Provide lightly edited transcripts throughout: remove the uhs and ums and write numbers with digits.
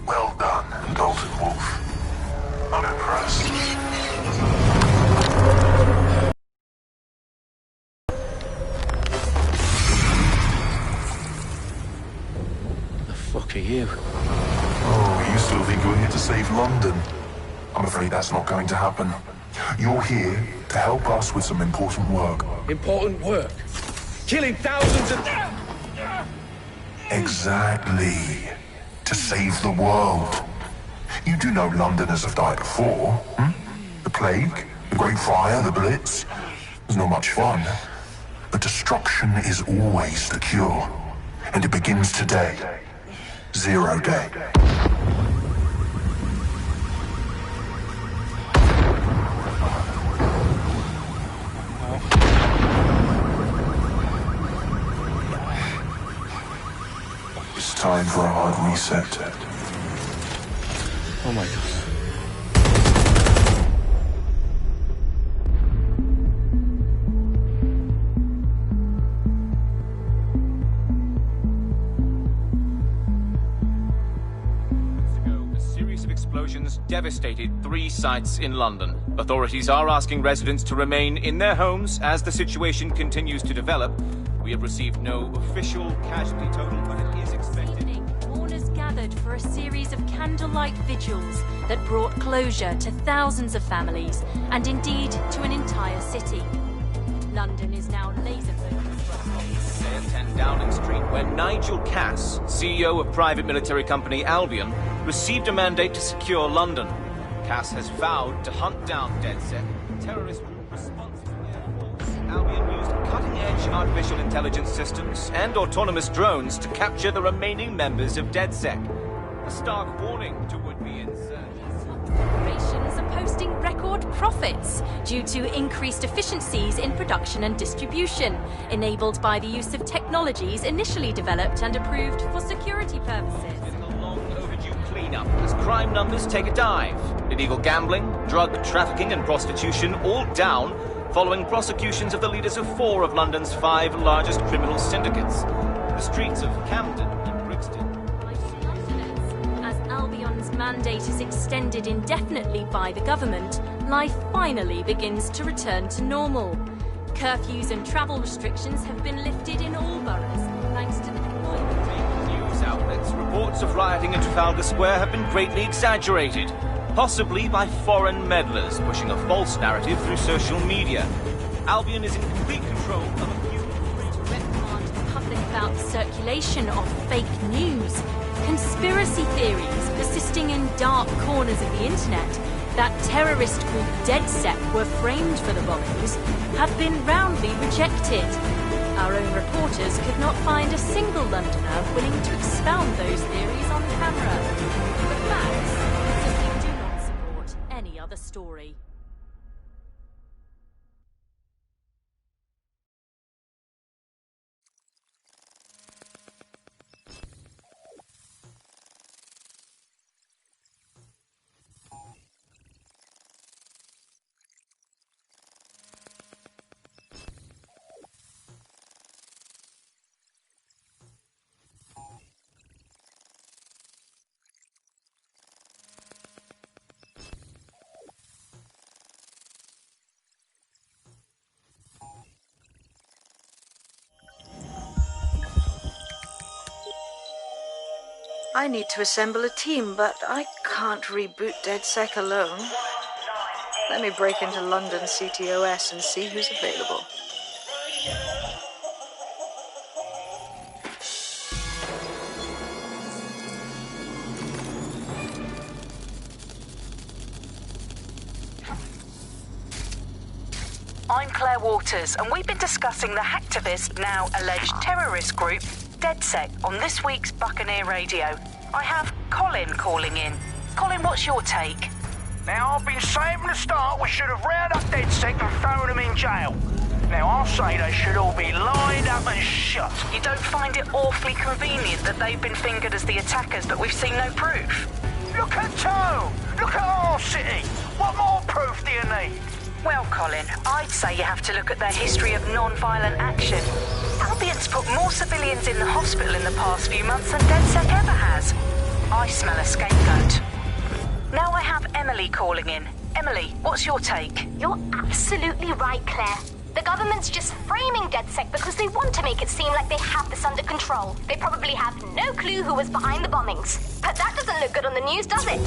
Well done, Dalton Wolf. I'm impressed. The fuck are you? Oh, you still think you're here to save London? I'm afraid that's not going to happen. You're here to help us with some important work. Important work? Killing thousands of... Exactly. To save the world. You do know Londoners have died before, hmm? The Plague, the Great Fire, the Blitz. It's not much fun. But destruction is always the cure. And it begins today. Zero Day. It's time for a hard reset. Oh my god. Explosions devastated 3 sites in London. Authorities are asking residents to remain in their homes as the situation continues to develop. We have received no official casualty total, but it is expected. Mourners gathered for a series of candlelight vigils that brought closure to thousands of families and indeed to an entire city. London is now laser-focused. At 10 Downing Street, where Nigel Cass, CEO of private military company Albion, received a mandate to secure London. Cass has vowed to hunt down DedSec, a terrorist group responsible for Air Force. Albion used cutting-edge artificial intelligence systems and autonomous drones to capture the remaining members of DedSec. A stark warning to would-be insurgents. Corporations are posting record profits due to increased efficiencies in production and distribution, enabled by the use of technologies initially developed and approved for security purposes. Cleanup as crime numbers take a dive. Illegal gambling, drug trafficking and prostitution all down following prosecutions of the leaders of 4 of London's 5 largest criminal syndicates. The streets of Camden and Brixton. As Albion's mandate is extended indefinitely by the government, life finally begins to return to normal. Curfews and travel restrictions have been lifted in all boroughs, thanks to the deployment. Outlets, reports of rioting in Trafalgar Square have been greatly exaggerated, possibly by foreign meddlers pushing a false narrative through social media. Albion is in complete control of a few... Reprimand the public about the circulation of fake news, conspiracy theories persisting in dark corners of the internet that terrorist group DedSec were framed for the bombings have been roundly rejected. Our own reporters could not find a single Londoner willing to expound those theories on camera. The facts simply do not support any other story. I need to assemble a team, but I can't reboot DedSec alone. Let me break into London CTOS and see who's available. I'm Claire Waters, and we've been discussing the hacktivist, now alleged terrorist group, DedSec, on this week's Buccaneer Radio. I have Colin calling in. Colin, what's your take? Now, I've been saying from the start we should have rounded up DedSec and thrown them in jail. Now, I'll say they should all be lined up and shot. You don't find it awfully convenient that they've been fingered as the attackers, but we've seen no proof? Look at Toe! Look at our city! What more Well, Colin, I'd say you have to look at their history of non-violent action. Albion's put more civilians in the hospital in the past few months than DedSec ever has. I smell a scapegoat. Now I have Emily calling in. Emily, what's your take? You're absolutely right, Claire. The government's just framing DedSec because they want to make it seem like they have this under control. They probably have no clue who was behind the bombings. But that doesn't look good on the news, does it?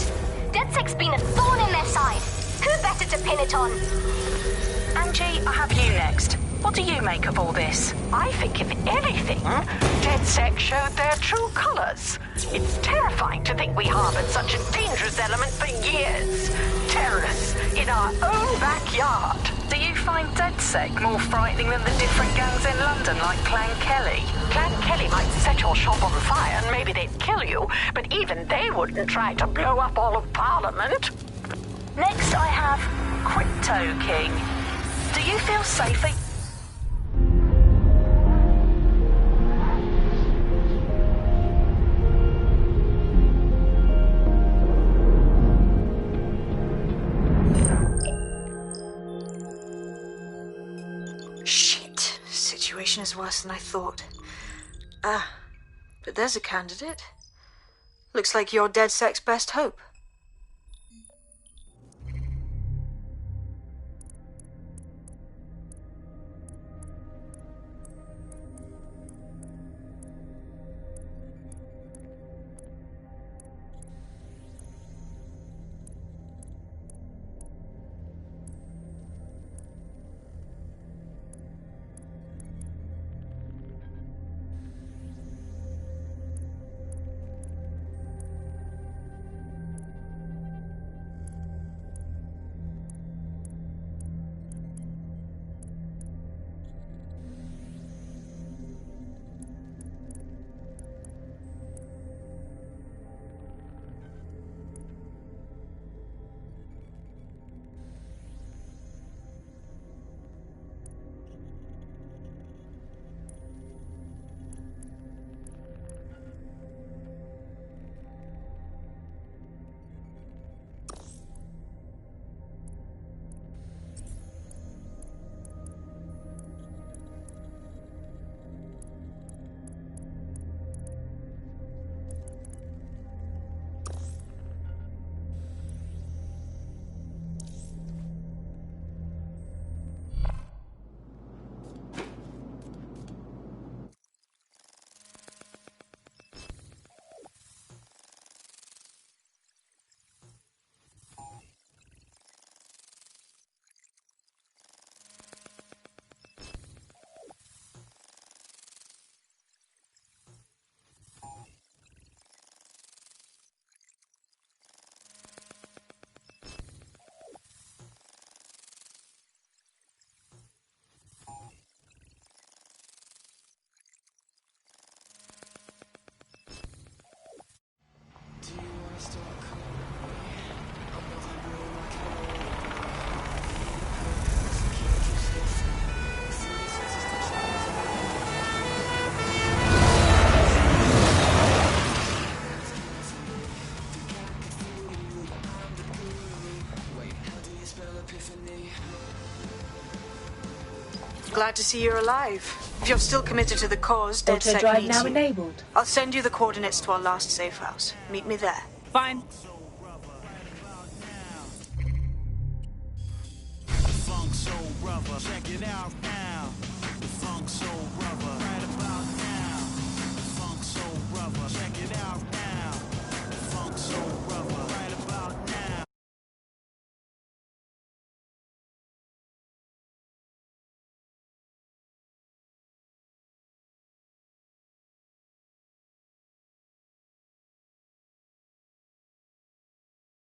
DedSec's been a thorn in their side. Who better to pin it on? Angie, I have you next. What do you make of all this? I think, if anything, DedSec showed their true colors. It's terrifying to think we harbored such a dangerous element for years. Terrorists in our own backyard. Do you find DedSec more frightening than the different gangs in London, like Clan Kelly? Clan Kelly might set your shop on fire and maybe they'd kill you, but even they wouldn't try to blow up all of Parliament. Next, I have Crypto King. Do you feel safer? Shit. Situation is worse than I thought. But there's a candidate. Looks like you're DedSec's best hope. Glad to see you're alive. If you're still committed to the cause, DedSec Auto-drive needs now you. enabled. I'll send you the coordinates to our last safe house. Meet me there. Fine. Funk Soul Brother, check it out now. The Funk Soul Brother, right about now. The Funk Soul Brother, check it out.